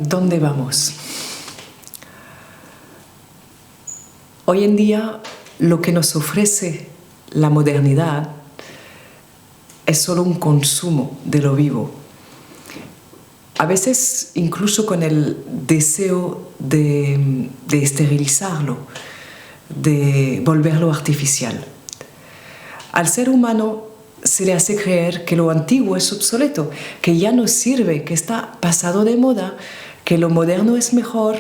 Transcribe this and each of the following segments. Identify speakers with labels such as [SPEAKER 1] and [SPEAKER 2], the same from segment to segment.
[SPEAKER 1] ¿Dónde vamos? Hoy en día lo que nos ofrece la modernidad es solo un consumo de lo vivo. A veces incluso con el deseo de esterilizarlo, de volverlo artificial. Al ser humano se le hace creer que lo antiguo es obsoleto, que ya no sirve, que está pasado de moda, que lo moderno es mejor.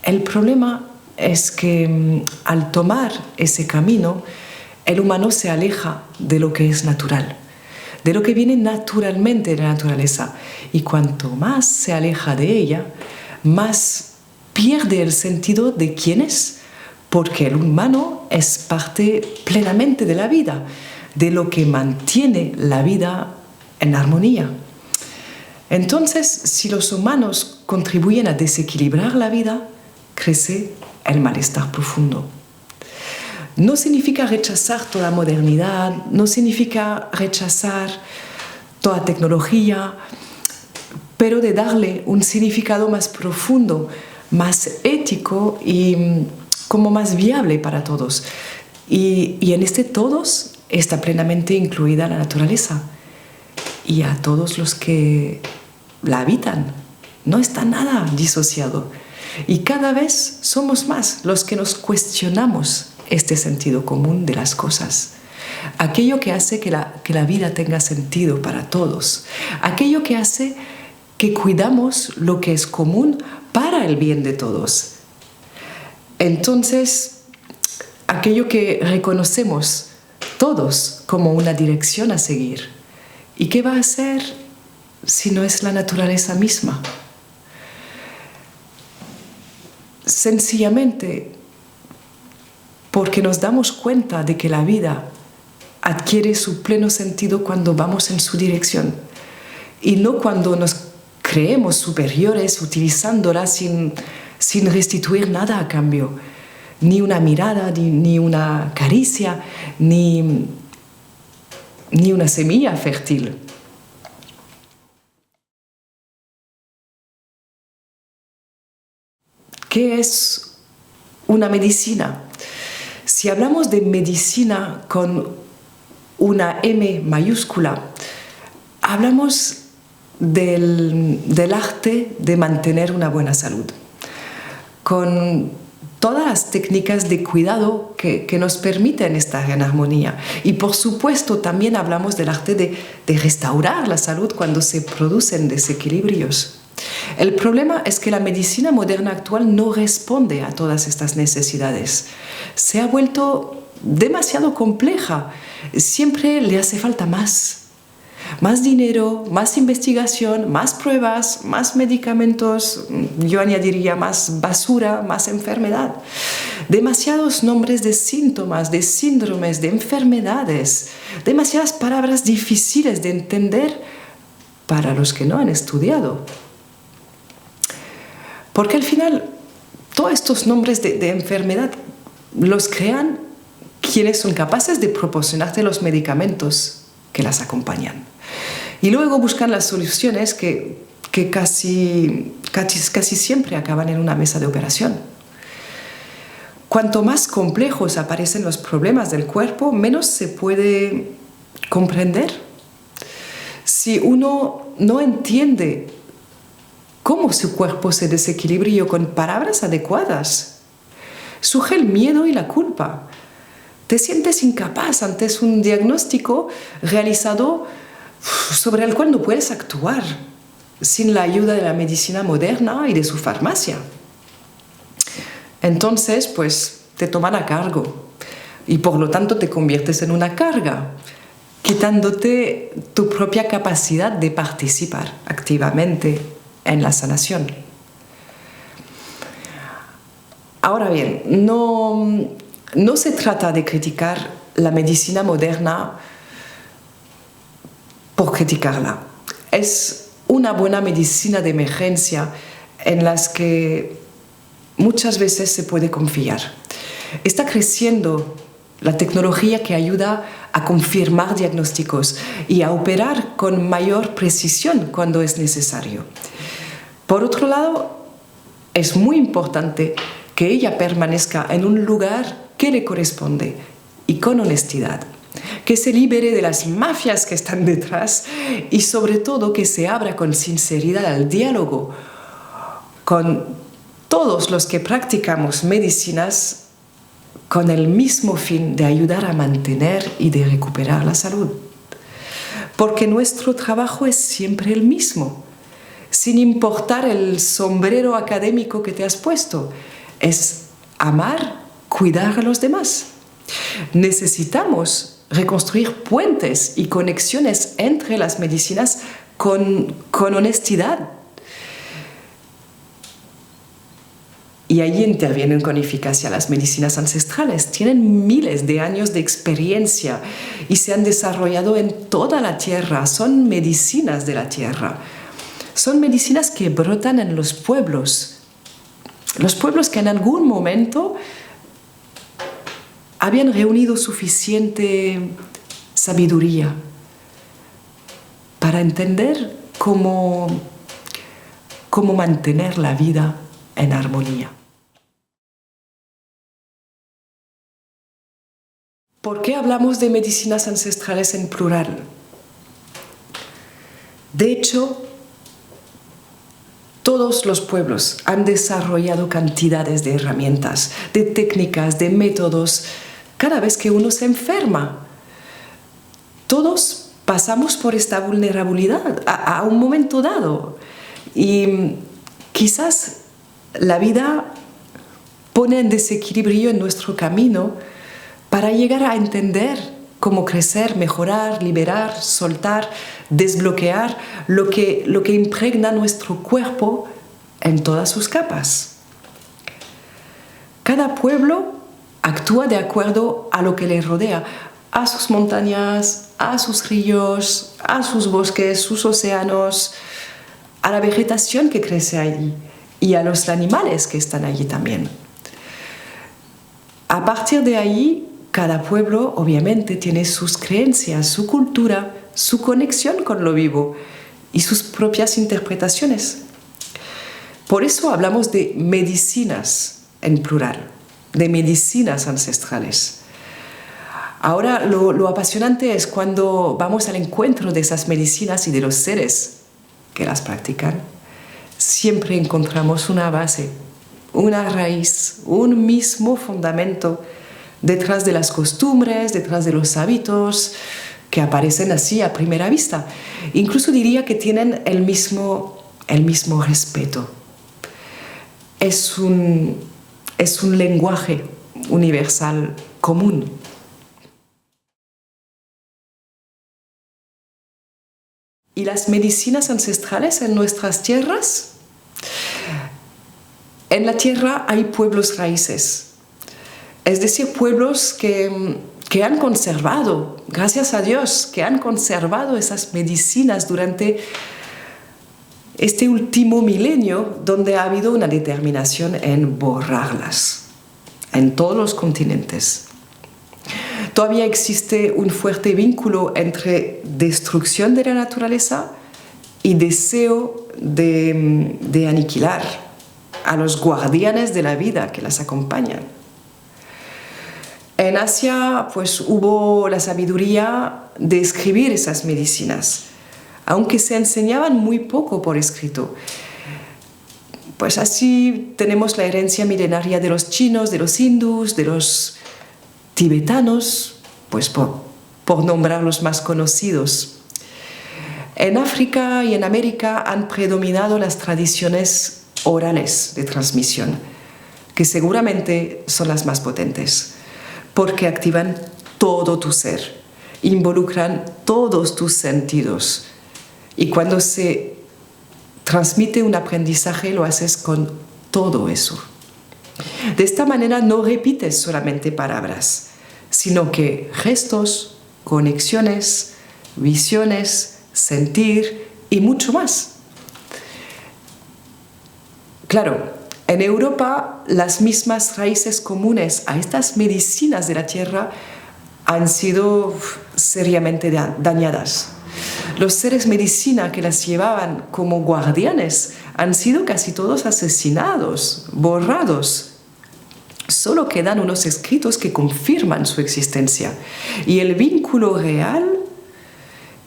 [SPEAKER 1] El problema es que al tomar ese camino, el humano se aleja de lo que es natural, de lo que viene naturalmente de la naturaleza. Y cuanto más se aleja de ella, más pierde el sentido de quién es, porque el humano es parte plenamente de la vida, de lo que mantiene la vida en armonía. Entonces, si los humanos contribuyen a desequilibrar la vida, crece el malestar profundo. No significa rechazar toda modernidad, no significa rechazar toda tecnología, pero de darle un significado más profundo, más ético y como más viable para todos. Y en este todos está plenamente incluida la naturaleza y a todos los que la habitan. No está nada disociado. Y cada vez somos más los que nos cuestionamos este sentido común de las cosas. Aquello que hace que la vida tenga sentido para todos. Aquello que hace que cuidamos lo que es común para el bien de todos. Entonces, aquello que reconocemos todos como una dirección a seguir. ¿Y qué va a ser si no es la naturaleza misma? Sencillamente porque nos damos cuenta de que la vida adquiere su pleno sentido cuando vamos en su dirección y no cuando nos creemos superiores utilizándola sin restituir nada a cambio, ni una mirada, ni una caricia, ni una semilla fértil. ¿Qué es una medicina? Si hablamos de medicina con una M mayúscula, hablamos del arte de mantener una buena salud, con todas las técnicas de cuidado que nos permiten estar en armonía. Y por supuesto también hablamos del arte de restaurar la salud cuando se producen desequilibrios. El problema es que la medicina moderna actual no responde a todas estas necesidades. Se ha vuelto demasiado compleja. Siempre le hace falta más. Más dinero, más investigación, más pruebas, más medicamentos, yo añadiría más basura, más enfermedad. Demasiados nombres de síntomas, de síndromes, de enfermedades. Demasiadas palabras difíciles de entender para los que no han estudiado. Porque al final, todos estos nombres de enfermedad los crean quienes son capaces de proporcionarte los medicamentos que las acompañan. Y luego buscan las soluciones que casi siempre acaban en una mesa de operación. Cuanto más complejos aparecen los problemas del cuerpo, menos se puede comprender. Si uno no entiende cómo su cuerpo se desequilibra con palabras adecuadas, surge el miedo y la culpa. Te sientes incapaz ante un diagnóstico realizado sobre el cual no puedes actuar sin la ayuda de la medicina moderna y de su farmacia. Entonces, pues, te toman a cargo y por lo tanto te conviertes en una carga, quitándote tu propia capacidad de participar activamente en la sanación. Ahora bien, no se trata de criticar la medicina moderna por criticarla. Es una buena medicina de emergencia en las que muchas veces se puede confiar. Está creciendo la tecnología que ayuda a confirmar diagnósticos y a operar con mayor precisión cuando es necesario. Por otro lado, es muy importante que ella permanezca en un lugar que le corresponde y con honestidad, que se libere de las mafias que están detrás y sobre todo que se abra con sinceridad al diálogo con todos los que practicamos medicinas con el mismo fin de ayudar a mantener y de recuperar la salud. Porque nuestro trabajo es siempre el mismo, sin importar el sombrero académico que te has puesto. Es amar, cuidar a los demás. Necesitamos reconstruir puentes y conexiones entre las medicinas con honestidad. Y allí intervienen con eficacia las medicinas ancestrales. Tienen miles de años de experiencia y se han desarrollado en toda la tierra. Son medicinas de la tierra. Son medicinas que brotan en los pueblos. Los pueblos que en algún momento habían reunido suficiente sabiduría para entender cómo mantener la vida en armonía. ¿Por qué hablamos de medicinas ancestrales en plural? De hecho, todos los pueblos han desarrollado cantidades de herramientas, de técnicas, de métodos. Cada vez que uno se enferma, todos pasamos por esta vulnerabilidad a un momento dado. Y quizás la vida pone en desequilibrio en nuestro camino para llegar a entender cómo crecer, mejorar, liberar, soltar, desbloquear lo que impregna nuestro cuerpo en todas sus capas. Cada pueblo actúa de acuerdo a lo que le rodea, a sus montañas, a sus ríos, a sus bosques, sus océanos, a la vegetación que crece allí y a los animales que están allí también. A partir de ahí, cada pueblo obviamente tiene sus creencias, su cultura, su conexión con lo vivo y sus propias interpretaciones. Por eso hablamos de medicinas en plural, de medicinas ancestrales. Ahora lo apasionante es cuando vamos al encuentro de esas medicinas y de los seres que las practican. Siempre encontramos una base, una raíz, un mismo fundamento detrás de las costumbres, detrás de los hábitos que aparecen así a primera vista. Incluso diría que tienen el mismo respeto. Es un lenguaje universal común. ¿Y las medicinas ancestrales en nuestras tierras? En la tierra hay pueblos raíces. Es decir, pueblos que han conservado, gracias a Dios, que han conservado esas medicinas durante este último milenio, donde ha habido una determinación en borrarlas en todos los continentes. Todavía existe un fuerte vínculo entre destrucción de la naturaleza y deseo de aniquilar a los guardianes de la vida que las acompañan. En Asia, pues, hubo la sabiduría de escribir esas medicinas, aunque se enseñaban muy poco por escrito. Pues así tenemos la herencia milenaria de los chinos, de los hindús, de los tibetanos, pues por nombrar los más conocidos. En África y en América han predominado las tradiciones orales de transmisión, que seguramente son las más potentes, porque activan todo tu ser, involucran todos tus sentidos. Y cuando se transmite un aprendizaje, lo haces con todo eso. De esta manera no repites solamente palabras, sino que gestos, conexiones, visiones, sentir y mucho más. Claro, en Europa las mismas raíces comunes a estas medicinas de la tierra han sido seriamente dañadas. Los seres medicina que las llevaban como guardianes han sido casi todos asesinados, borrados. Solo quedan unos escritos que confirman su existencia y el vínculo real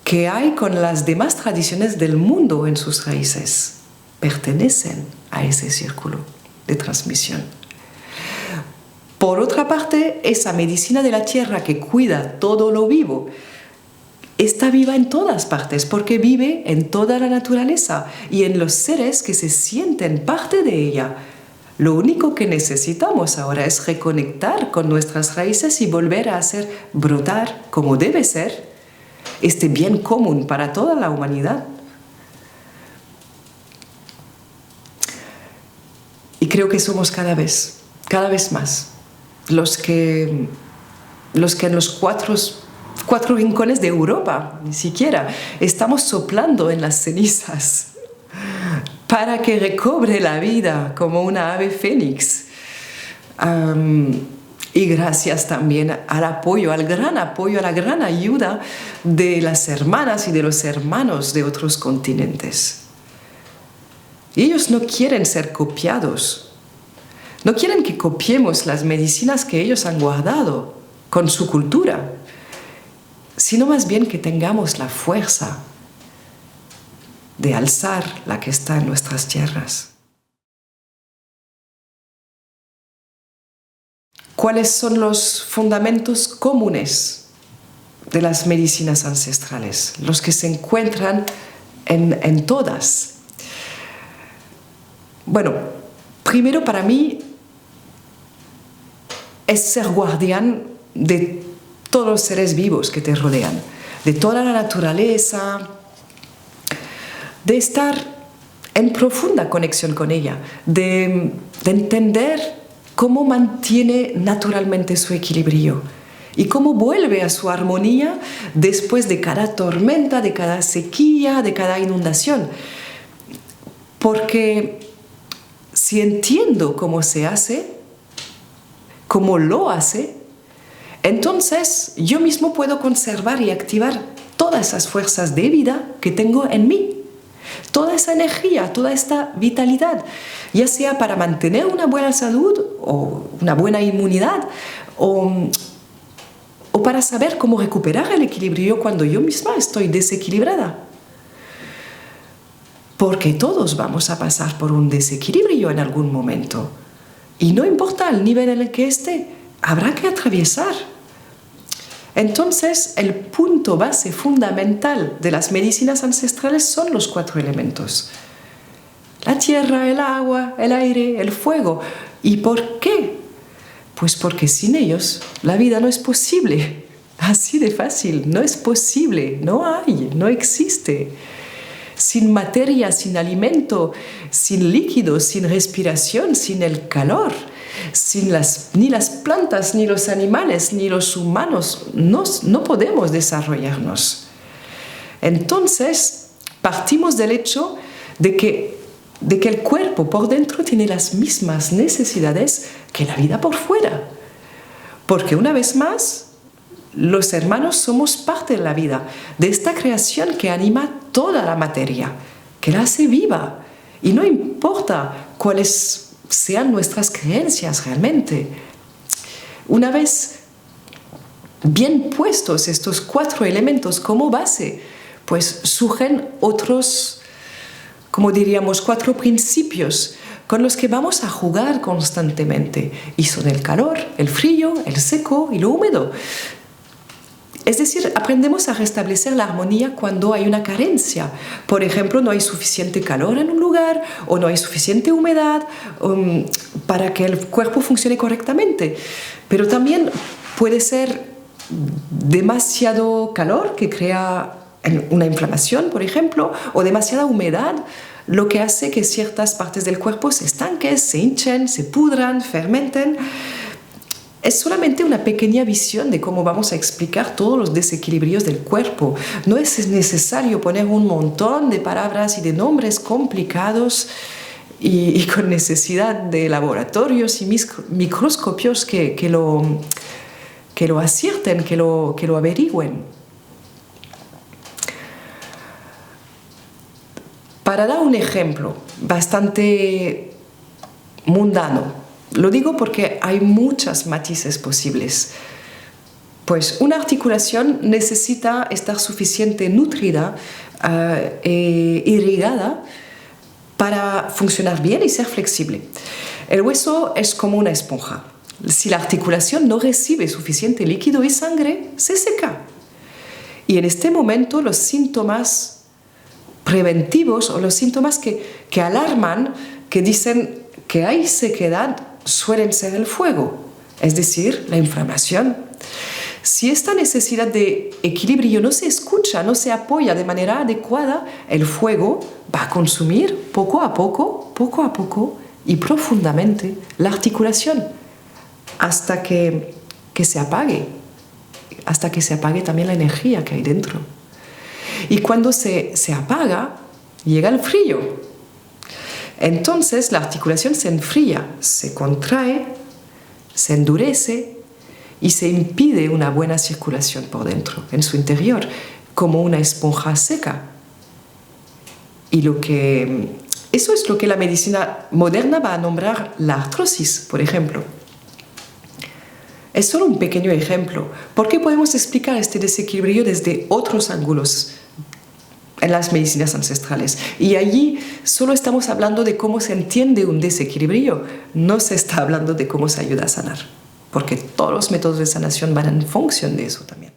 [SPEAKER 1] que hay con las demás tradiciones del mundo en sus raíces. Pertenecen a ese círculo de transmisión. Por otra parte, esa medicina de la tierra que cuida todo lo vivo está viva en todas partes porque vive en toda la naturaleza y en los seres que se sienten parte de ella. Lo único que necesitamos ahora es reconectar con nuestras raíces y volver a hacer brotar, como debe ser, este bien común para toda la humanidad. Y creo que somos cada vez más los que en los cuatro rincones de Europa, ni siquiera, estamos soplando en las cenizas para que recobre la vida como una ave fénix. Y gracias también al apoyo, a la gran ayuda de las hermanas y de los hermanos de otros continentes. Y ellos no quieren ser copiados. No quieren que copiemos las medicinas que ellos han guardado con su cultura, sino más bien que tengamos la fuerza de alzar la que está en nuestras tierras. ¿Cuáles son los fundamentos comunes de las medicinas ancestrales? Los que se encuentran en todas. Bueno, primero para mí es ser guardián de todos los seres vivos que te rodean, de toda la naturaleza, de estar en profunda conexión con ella, de entender cómo mantiene naturalmente su equilibrio y cómo vuelve a su armonía después de cada tormenta, de cada sequía, de cada inundación. Porque si entiendo cómo se hace, cómo lo hace, entonces yo mismo puedo conservar y activar todas esas fuerzas de vida que tengo en mí. Toda esa energía, toda esta vitalidad, ya sea para mantener una buena salud o una buena inmunidad o para saber cómo recuperar el equilibrio cuando yo misma estoy desequilibrada. Porque todos vamos a pasar por un desequilibrio en algún momento. Y no importa el nivel en el que esté, habrá que atravesar. Entonces, el punto base fundamental de las medicinas ancestrales son los 4 elementos. La tierra, el agua, el aire, el fuego. ¿Y por qué? Pues porque sin ellos la vida no es posible. Así de fácil, no es posible, no hay, no existe. Sin materia, sin alimento, sin líquidos, sin respiración, sin el calor, ni las plantas, ni los animales, ni los humanos, no podemos desarrollarnos. Entonces, partimos del hecho de que el cuerpo por dentro tiene las mismas necesidades que la vida por fuera. Porque una vez más, los hermanos somos parte de la vida, de esta creación que anima toda la materia, que la hace viva. Y no importa cuáles sean nuestras creencias realmente. Una vez bien puestos estos 4 elementos como base, pues surgen otros, como diríamos, 4 principios con los que vamos a jugar constantemente. Y son el calor, el frío, el seco y lo húmedo. Es decir, aprendemos a restablecer la armonía cuando hay una carencia. Por ejemplo, no hay suficiente calor en un lugar o no hay suficiente humedad para que el cuerpo funcione correctamente. Pero también puede ser demasiado calor que crea una inflamación, por ejemplo, o demasiada humedad, lo que hace que ciertas partes del cuerpo se estanquen, se hinchen, se pudran, fermenten. Es solamente una pequeña visión de cómo vamos a explicar todos los desequilibrios del cuerpo. No es necesario poner un montón de palabras y de nombres complicados y con necesidad de laboratorios y microscopios que lo acierten, que lo averigüen. Para dar un ejemplo bastante mundano, lo digo porque hay muchos matices posibles. Pues una articulación necesita estar suficientemente nutrida e irrigada para funcionar bien y ser flexible. El hueso es como una esponja. Si la articulación no recibe suficiente líquido y sangre, se seca. Y en este momento los síntomas preventivos o los síntomas que alarman, que dicen que hay sequedad, suelen ser el fuego, es decir, la inflamación. Si esta necesidad de equilibrio no se escucha, no se apoya de manera adecuada, el fuego va a consumir poco a poco y profundamente la articulación hasta que se apague, hasta que se apague también la energía que hay dentro. Y cuando se apaga, llega el frío. Entonces la articulación se enfría, se contrae, se endurece y se impide una buena circulación por dentro, en su interior, como una esponja seca. Y eso es lo que la medicina moderna va a nombrar la artrosis, por ejemplo. Es solo un pequeño ejemplo, porque podemos explicar este desequilibrio desde otros ángulos en las medicinas ancestrales. Y allí solo estamos hablando de cómo se entiende un desequilibrio, no se está hablando de cómo se ayuda a sanar, porque todos los métodos de sanación van en función de eso también.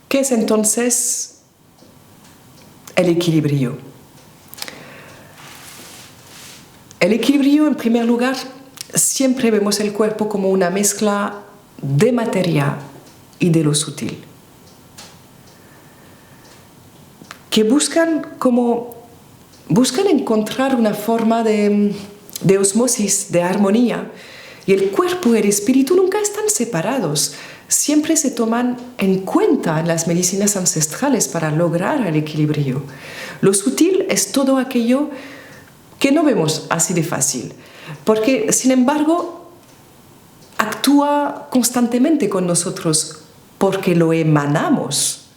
[SPEAKER 1] ¿Qué es entonces el equilibrio? El equilibrio, en primer lugar, siempre vemos el cuerpo como una mezcla de materia y de lo sutil, que buscan encontrar una forma de osmosis, de armonía, y el cuerpo y el espíritu nunca están separados, siempre se toman en cuenta en las medicinas ancestrales para lograr el equilibrio. Lo sutil es todo aquello que no vemos así de fácil, porque sin embargo actúa constantemente con nosotros porque lo emanamos.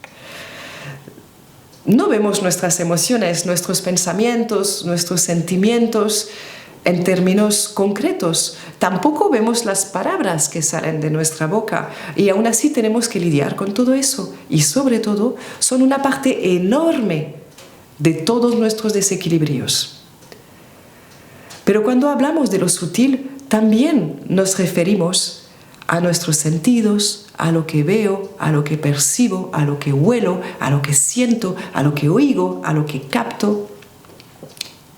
[SPEAKER 1] No vemos nuestras emociones, nuestros pensamientos, nuestros sentimientos en términos concretos. Tampoco vemos las palabras que salen de nuestra boca y aún así tenemos que lidiar con todo eso. Y sobre todo son una parte enorme de todos nuestros desequilibrios. Pero cuando hablamos de lo sutil, también nos referimos a nuestros sentidos, a lo que veo, a lo que percibo, a lo que huelo, a lo que siento, a lo que oigo, a lo que capto.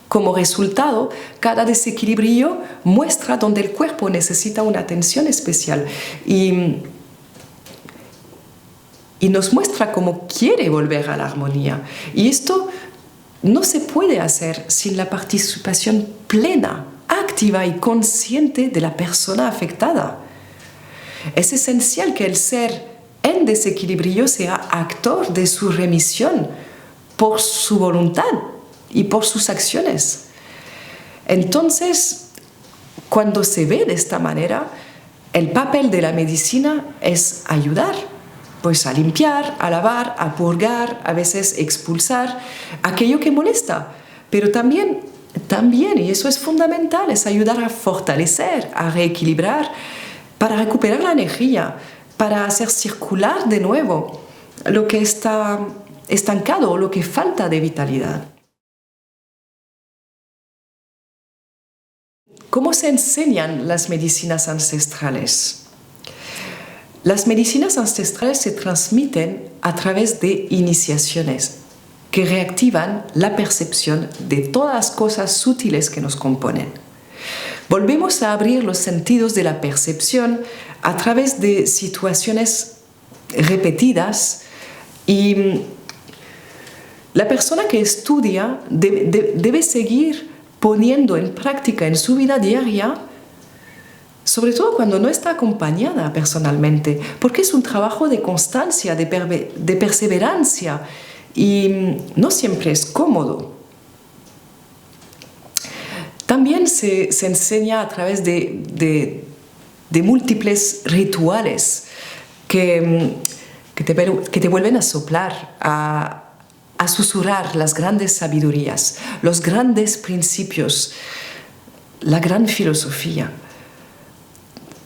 [SPEAKER 1] Como resultado, cada desequilibrio muestra donde el cuerpo necesita una atención especial y nos muestra cómo quiere volver a la armonía. Y esto no se puede hacer sin la participación plena, activa y consciente de la persona afectada. Es esencial que el ser en desequilibrio sea actor de su remisión por su voluntad y por sus acciones. Entonces, cuando se ve de esta manera, el papel de la medicina es ayudar, pues a limpiar, a lavar, a purgar, a veces expulsar aquello que molesta, pero también, y eso es fundamental, es ayudar a fortalecer, a reequilibrar, para recuperar la energía, para hacer circular de nuevo lo que está estancado o lo que falta de vitalidad. ¿Cómo se enseñan las medicinas ancestrales? Las medicinas ancestrales se transmiten a través de iniciaciones que reactivan la percepción de todas las cosas sutiles que nos componen. Volvemos a abrir los sentidos de la percepción a través de situaciones repetidas y la persona que estudia debe seguir poniendo en práctica en su vida diaria, sobre todo cuando no está acompañada personalmente, porque es un trabajo de constancia, de perseverancia y no siempre es cómodo. También se enseña a través de múltiples rituales que que te vuelven a soplar, a susurrar las grandes sabidurías, los grandes principios, la gran filosofía,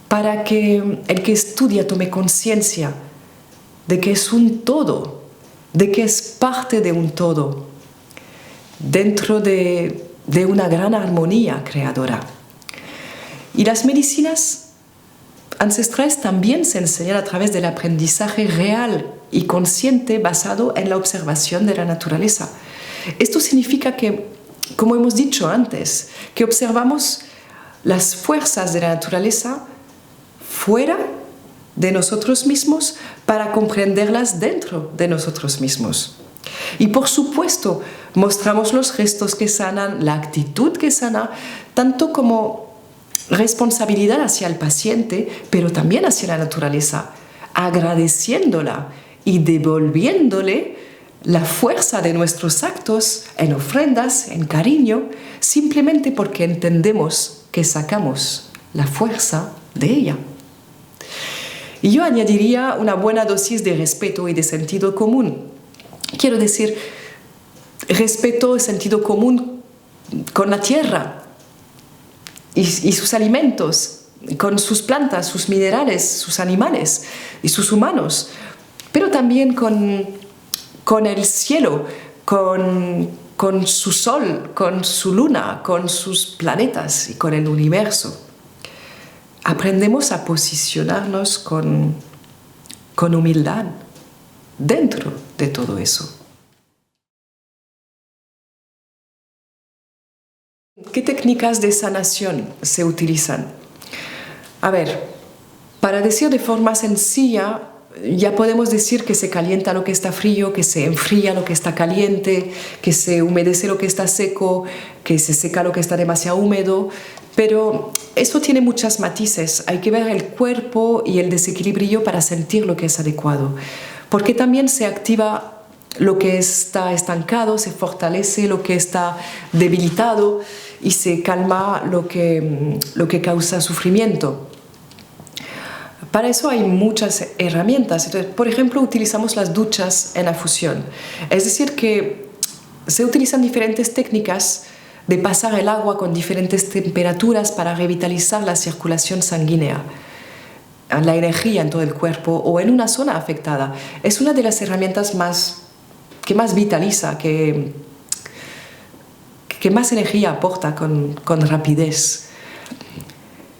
[SPEAKER 1] para que el que estudia tome conciencia de que es un todo, de que es parte de un todo, dentro de una gran armonía creadora. Y las medicinas ancestrales también se enseñan a través del aprendizaje real y consciente basado en la observación de la naturaleza. Esto significa que, como hemos dicho antes, que observamos las fuerzas de la naturaleza fuera de nosotros mismos para comprenderlas dentro de nosotros mismos. Y por supuesto, mostramos los gestos que sanan, la actitud que sana, tanto como responsabilidad hacia el paciente, pero también hacia la naturaleza, agradeciéndola y devolviéndole la fuerza de nuestros actos en ofrendas, en cariño, simplemente porque entendemos que sacamos la fuerza de ella. Y yo añadiría una buena dosis de respeto y de sentido común. Quiero decir, respeto y sentido común con la tierra y sus alimentos, con sus plantas, sus minerales, sus animales y sus humanos, pero también con el cielo, con su sol, con su luna, con sus planetas y con el universo. Aprendemos a posicionarnos con humildad dentro de todo eso. ¿Qué técnicas de sanación se utilizan? A ver, para decir de forma sencilla, ya podemos decir que se calienta lo que está frío, que se enfría lo que está caliente, que se humedece lo que está seco, que se seca lo que está demasiado húmedo, pero eso tiene muchos matices. Hay que ver el cuerpo y el desequilibrio para sentir lo que es adecuado, porque también se activa lo que está estancado, se fortalece lo que está debilitado y se calma lo que causa sufrimiento. Para eso hay muchas herramientas. Entonces, por ejemplo, utilizamos las duchas en afusión. Es decir, que se utilizan diferentes técnicas de pasar el agua con diferentes temperaturas para revitalizar la circulación sanguínea, la energía en todo el cuerpo o en una zona afectada. Es una de las herramientas que más vitaliza, que más energía aporta con rapidez.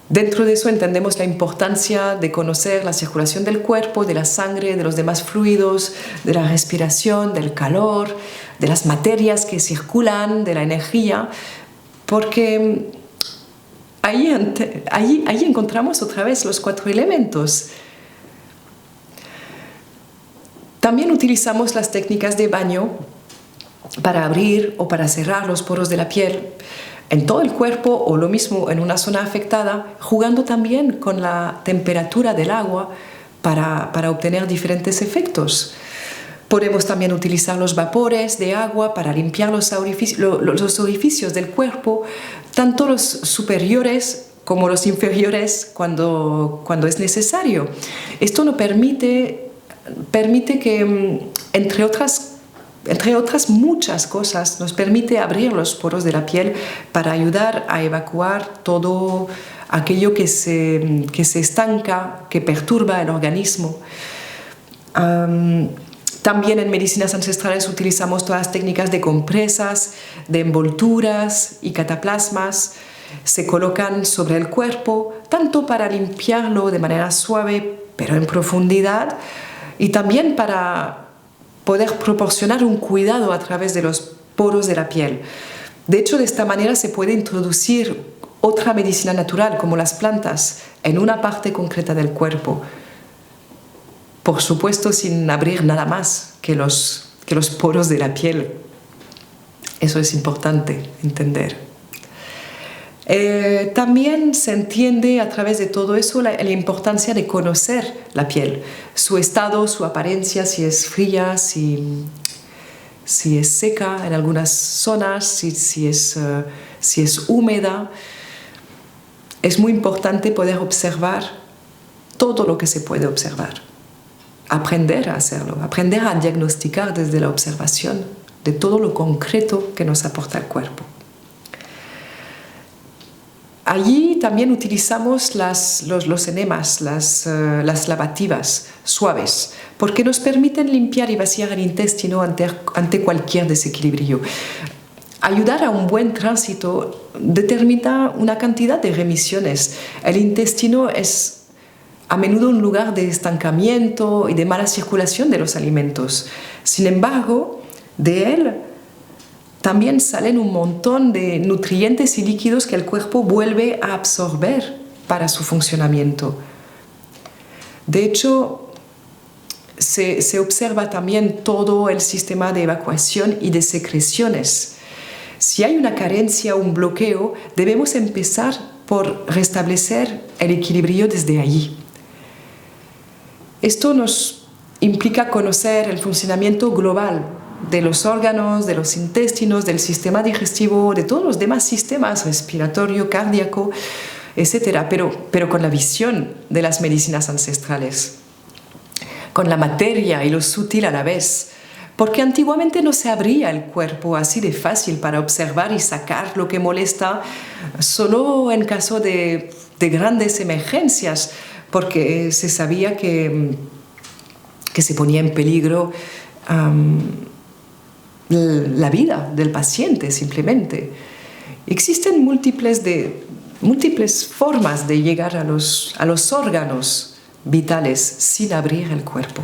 [SPEAKER 1] Dentro de eso entendemos la importancia de conocer la circulación del cuerpo, de la sangre, de los demás fluidos, de la respiración, del calor, de las materias que circulan, de la energía, porque ahí encontramos otra vez los 4 elementos. También utilizamos las técnicas de baño para abrir o para cerrar los poros de la piel en todo el cuerpo o lo mismo en una zona afectada, jugando también con la temperatura del agua para obtener diferentes efectos. Podemos también utilizar los vapores de agua para limpiar los orificios del cuerpo, tanto los superiores como los inferiores cuando es necesario. Esto nos permite que, entre otras muchas cosas, nos permite abrir los poros de la piel para ayudar a evacuar todo aquello que se estanca, que perturba el organismo. También en medicinas ancestrales utilizamos todas las técnicas de compresas, de envolturas y cataplasmas. Se colocan sobre el cuerpo, tanto para limpiarlo de manera suave, pero en profundidad, y también para poder proporcionar un cuidado a través de los poros de la piel. De hecho, de esta manera se puede introducir otra medicina natural, como las plantas, en una parte concreta del cuerpo. Por supuesto, sin abrir nada más que los poros de la piel. Eso es importante entender. También se entiende a través de todo eso la importancia de conocer la piel, su estado, su apariencia, si es fría, si es seca en algunas zonas, si es húmeda. Es muy importante poder observar todo lo que se puede observar. aprender a hacerlo, aprender a diagnosticar desde la observación de todo lo concreto que nos aporta el cuerpo. Allí también utilizamos los enemas, las lavativas suaves, porque nos permiten limpiar y vaciar el intestino ante cualquier desequilibrio. Ayudar a un buen tránsito determina una cantidad de remisiones. El intestino es a menudo un lugar de estancamiento y de mala circulación de los alimentos. Sin embargo, de él también salen un montón de nutrientes y líquidos que el cuerpo vuelve a absorber para su funcionamiento. De hecho, se observa también todo el sistema de evacuación y de secreciones. Si hay una carencia o un bloqueo, debemos empezar por restablecer el equilibrio desde allí. Esto nos implica conocer el funcionamiento global de los órganos, de los intestinos, del sistema digestivo, de todos los demás sistemas, respiratorio, cardíaco, etc. Pero con la visión de las medicinas ancestrales, con la materia y lo sutil a la vez, porque antiguamente no se abría el cuerpo así de fácil para observar y sacar lo que molesta solo en caso de grandes emergencias, porque se sabía que se ponía en peligro la vida del paciente simplemente. Existen múltiples formas de llegar a los órganos vitales sin abrir el cuerpo.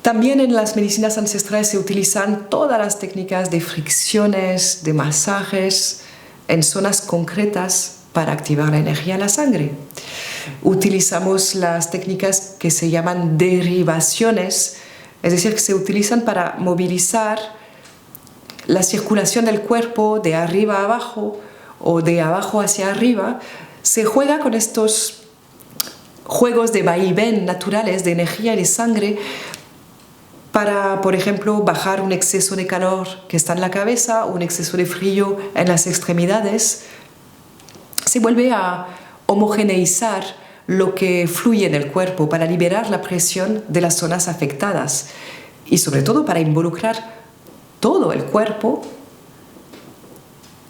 [SPEAKER 1] También en las medicinas ancestrales se utilizan todas las técnicas de fricciones, de masajes en zonas concretas para activar la energía en la sangre. Utilizamos las técnicas que se llaman derivaciones, es decir, que se utilizan para movilizar la circulación del cuerpo de arriba a abajo o de abajo hacia arriba. Se juega con estos juegos de vaivén naturales de energía y de sangre para, por ejemplo, bajar un exceso de calor que está en la cabeza o un exceso de frío en las extremidades. Se vuelve a homogeneizar lo que fluye en el cuerpo para liberar la presión de las zonas afectadas y sobre todo para involucrar todo el cuerpo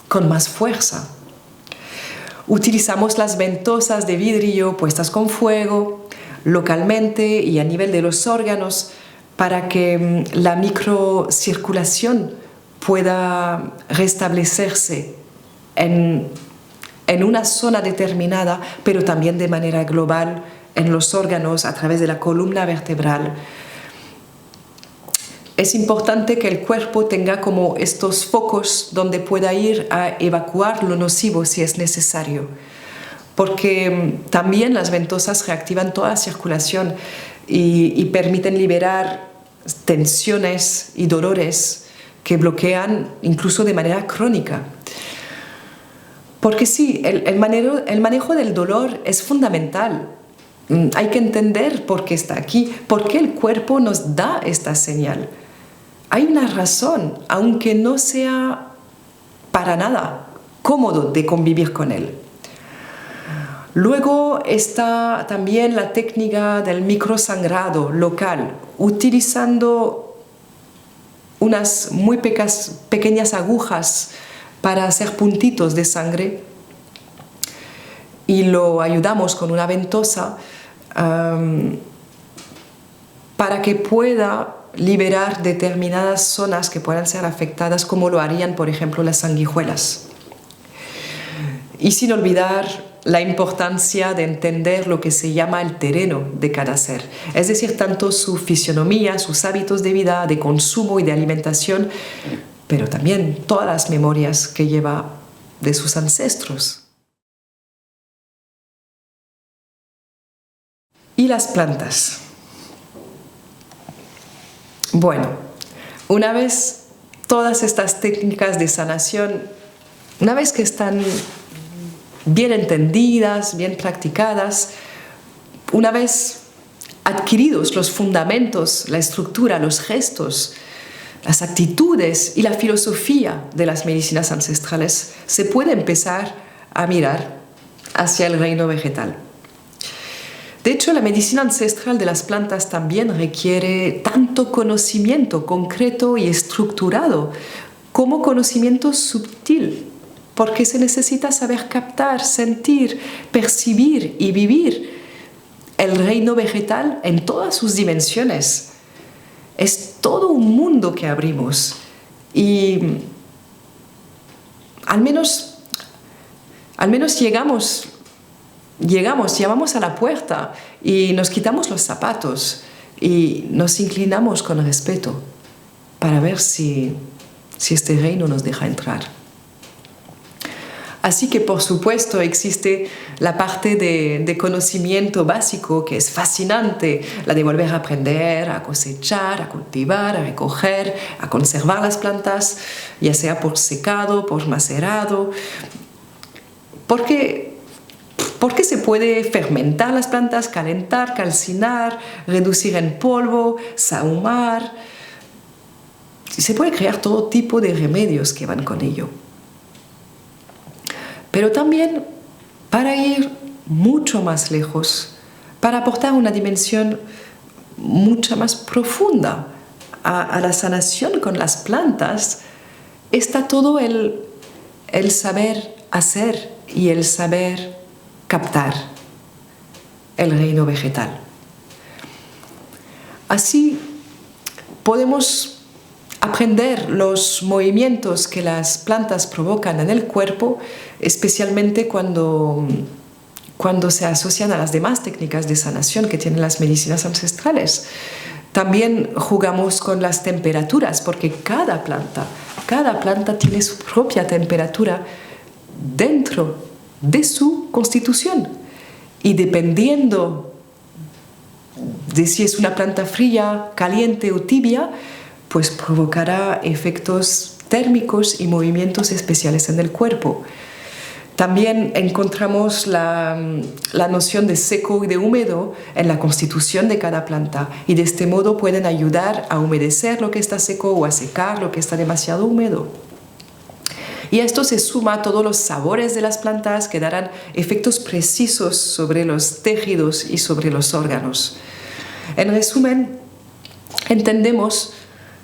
[SPEAKER 1] con más fuerza. Utilizamos las ventosas de vidrio puestas con fuego localmente y a nivel de los órganos para que la microcirculación pueda restablecerse en una zona determinada, pero también de manera global en los órganos a través de la columna vertebral. Es importante que el cuerpo tenga como estos focos donde pueda ir a evacuar lo nocivo si es necesario, porque también las ventosas reactivan toda la circulación y permiten liberar tensiones y dolores que bloquean incluso de manera crónica. Porque sí, el manejo del dolor es fundamental. Hay que entender por qué está aquí, por qué el cuerpo nos da esta señal. Hay una razón, aunque no sea para nada cómodo de convivir con él. Luego está también la técnica del microsangrado local, utilizando unas muy pequeñas agujas para hacer puntitos de sangre y lo ayudamos con una ventosa para que pueda liberar determinadas zonas que puedan ser afectadas, como lo harían, por ejemplo, las sanguijuelas. Y sin olvidar la importancia de entender lo que se llama el terreno de cada ser, es decir, tanto su fisionomía, sus hábitos de vida, de consumo y de alimentación, pero también todas las memorias que lleva de sus ancestros. Y las plantas. Bueno, una vez todas estas técnicas de sanación, una vez que están bien entendidas, bien practicadas, una vez adquiridos los fundamentos, la estructura, los gestos, las actitudes y la filosofía de las medicinas ancestrales, se puede empezar a mirar hacia el reino vegetal. De hecho, la medicina ancestral de las plantas también requiere tanto conocimiento concreto y estructurado como conocimiento sutil, porque se necesita saber captar, sentir, percibir y vivir el reino vegetal en todas sus dimensiones. Es todo un mundo que abrimos y al menos llamamos a la puerta y nos quitamos los zapatos y nos inclinamos con respeto para ver si este reino nos deja entrar. Así que, por supuesto, existe la parte de conocimiento básico que es fascinante, la de volver a aprender, a cosechar, a cultivar, a recoger, a conservar las plantas, ya sea por secado, por macerado. Porque se puede fermentar las plantas, calentar, calcinar, reducir en polvo, sahumar. Se puede crear todo tipo de remedios que van con ello. Pero también para ir mucho más lejos, para aportar una dimensión mucho más profunda a la sanación con las plantas, está todo el saber hacer y el saber captar el reino vegetal. Así podemos aprender los movimientos que las plantas provocan en el cuerpo, especialmente cuando se asocian a las demás técnicas de sanación que tienen las medicinas ancestrales. También jugamos con las temperaturas, porque cada planta tiene su propia temperatura dentro de su constitución. Y dependiendo de si es una planta fría, caliente o tibia, pues provocará efectos térmicos y movimientos especiales en el cuerpo. También encontramos la noción de seco y de húmedo en la constitución de cada planta, y de este modo pueden ayudar a humedecer lo que está seco o a secar lo que está demasiado húmedo. Y a esto se suma todos los sabores de las plantas que darán efectos precisos sobre los tejidos y sobre los órganos. En resumen, entendemos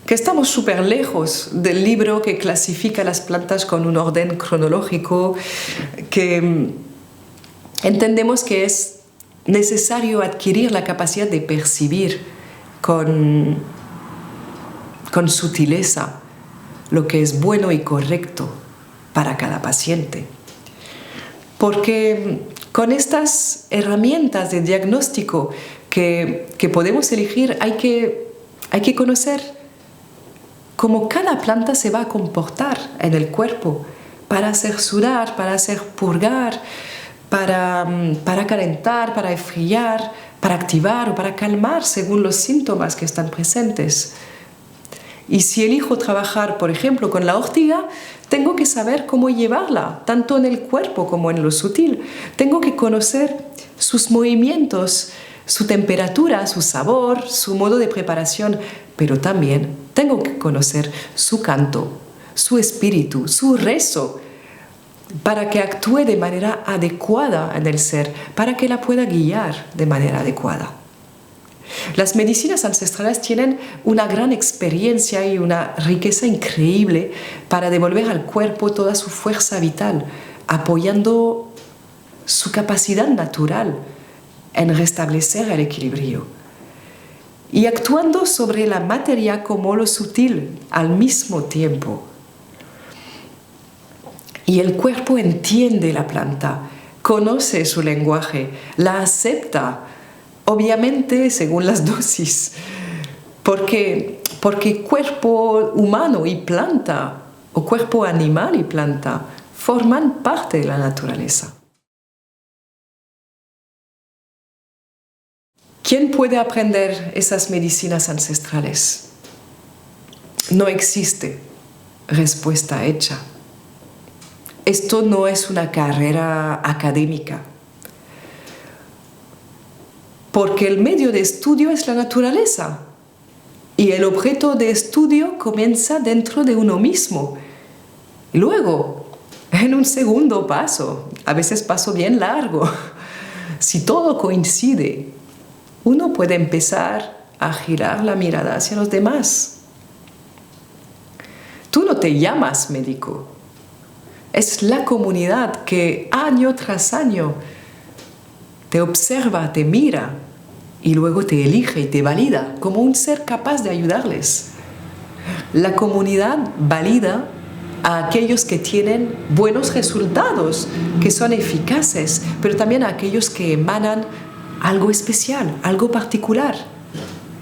[SPEAKER 1] que estamos súper lejos del libro que clasifica las plantas con un orden cronológico, que entendemos que es necesario adquirir la capacidad de percibir con sutileza lo que es bueno y correcto para cada paciente. Porque con estas herramientas de diagnóstico que podemos elegir, hay que conocer cómo cada planta se va a comportar en el cuerpo para hacer sudar, para hacer purgar, para calentar, para enfriar, para activar o para calmar según los síntomas que están presentes. Y si elijo trabajar, por ejemplo, con la ortiga, tengo que saber cómo llevarla, tanto en el cuerpo como en lo sutil. Tengo que conocer sus movimientos, su temperatura, su sabor, su modo de preparación, pero también tengo que conocer su canto, su espíritu, su rezo, para que actúe de manera adecuada en el ser, para que la pueda guiar de manera adecuada. Las medicinas ancestrales tienen una gran experiencia y una riqueza increíble para devolver al cuerpo toda su fuerza vital, apoyando su capacidad natural en restablecer el equilibrio y actuando sobre la materia como lo sutil al mismo tiempo. Y el cuerpo entiende la planta, conoce su lenguaje, la acepta, obviamente según las dosis, porque cuerpo humano y planta, o cuerpo animal y planta, forman parte de la naturaleza. ¿Quién puede aprender esas medicinas ancestrales? No existe respuesta hecha. Esto no es una carrera académica, porque el medio de estudio es la naturaleza y el objeto de estudio comienza dentro de uno mismo. Luego, en un segundo paso, a veces paso bien largo, Si todo coincide, uno puede empezar a girar la mirada hacia los demás. Tú no te llamas médico. Es la comunidad que año tras año te observa, te mira y luego te elige y te valida como un ser capaz de ayudarles. La comunidad valida a aquellos que tienen buenos resultados, que son eficaces, pero también a aquellos que emanan algo especial, algo particular,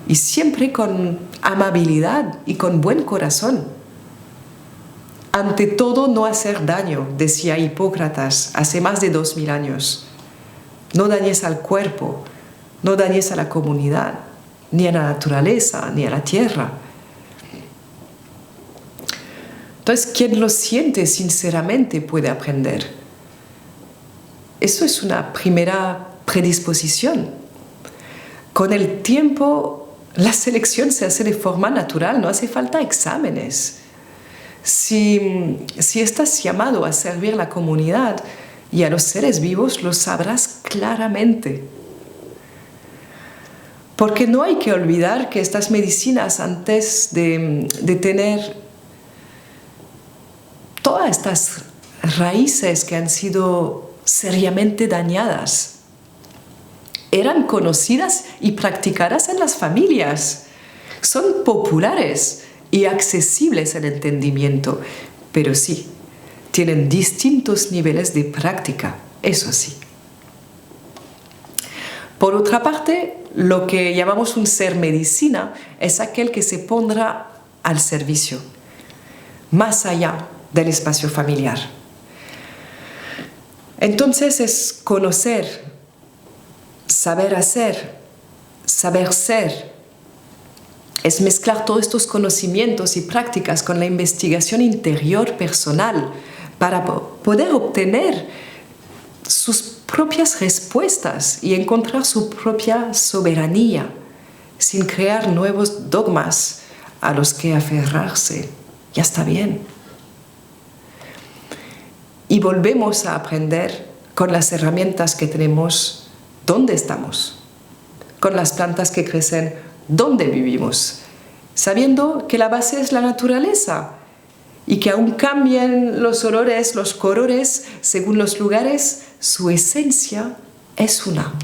[SPEAKER 1] y siempre con amabilidad y con buen corazón. Ante todo, no hacer daño, decía Hipócrates hace más de 2000 años. No dañes al cuerpo, no dañes a la comunidad, ni a la naturaleza, ni a la tierra. Entonces, quien lo siente sinceramente puede aprender. Eso es una primera predisposición. Con el tiempo, la selección se hace de forma natural, no hace falta exámenes. Si estás llamado a servir la comunidad y a los seres vivos, lo sabrás claramente. Porque no hay que olvidar que estas medicinas, antes de tener todas estas raíces que han sido seriamente dañadas, eran conocidas y practicadas en las familias. Son populares y accesibles en entendimiento, pero sí, tienen distintos niveles de práctica, eso sí. Por otra parte, lo que llamamos un ser medicina es aquel que se pondrá al servicio, más allá del espacio familiar. Entonces es conocer, saber hacer, saber ser. Es mezclar todos estos conocimientos y prácticas con la investigación interior personal para poder obtener sus propias respuestas y encontrar su propia soberanía, sin crear nuevos dogmas a los que aferrarse. Ya está bien. Y volvemos a aprender con las herramientas que tenemos dónde estamos, con las plantas que crecen dónde vivimos, sabiendo que la base es la naturaleza y que aun cambien los olores, los colores según los lugares, su esencia es una.